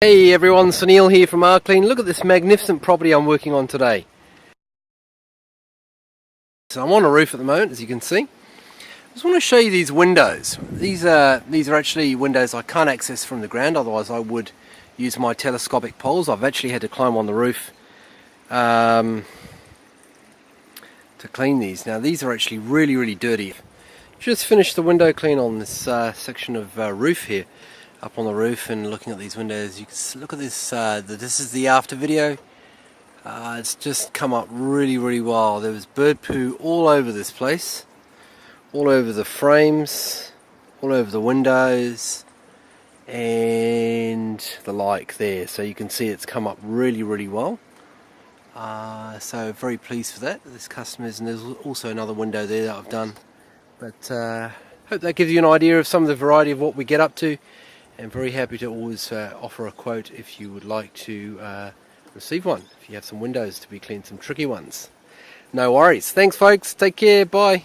Hey everyone, Sunil here from Clean. Look at this magnificent property I'm working on today. So I'm on a roof at the moment, as you can see. I just want to show you these windows. These are actually windows I can't access from the ground, otherwise I would use my telescopic poles. I've actually had to climb on the roof to clean these. Now these are actually really dirty. Just finished the window clean on this section of roof here. Up on the roof and looking at these windows, you can look at this. This is the after video. It's just come up really well. There was bird poo all over this place, all over the frames, all over the windows, and the like there. So you can see it's come up really well. So very pleased for that. This customers, and there's also another window there that I've done. But hope that gives you an idea of some of the variety of what we get up to. And very happy to always offer a quote if you would like to receive one, if you have some windows to be cleaned, some tricky ones. No worries. Thanks folks, take care, bye.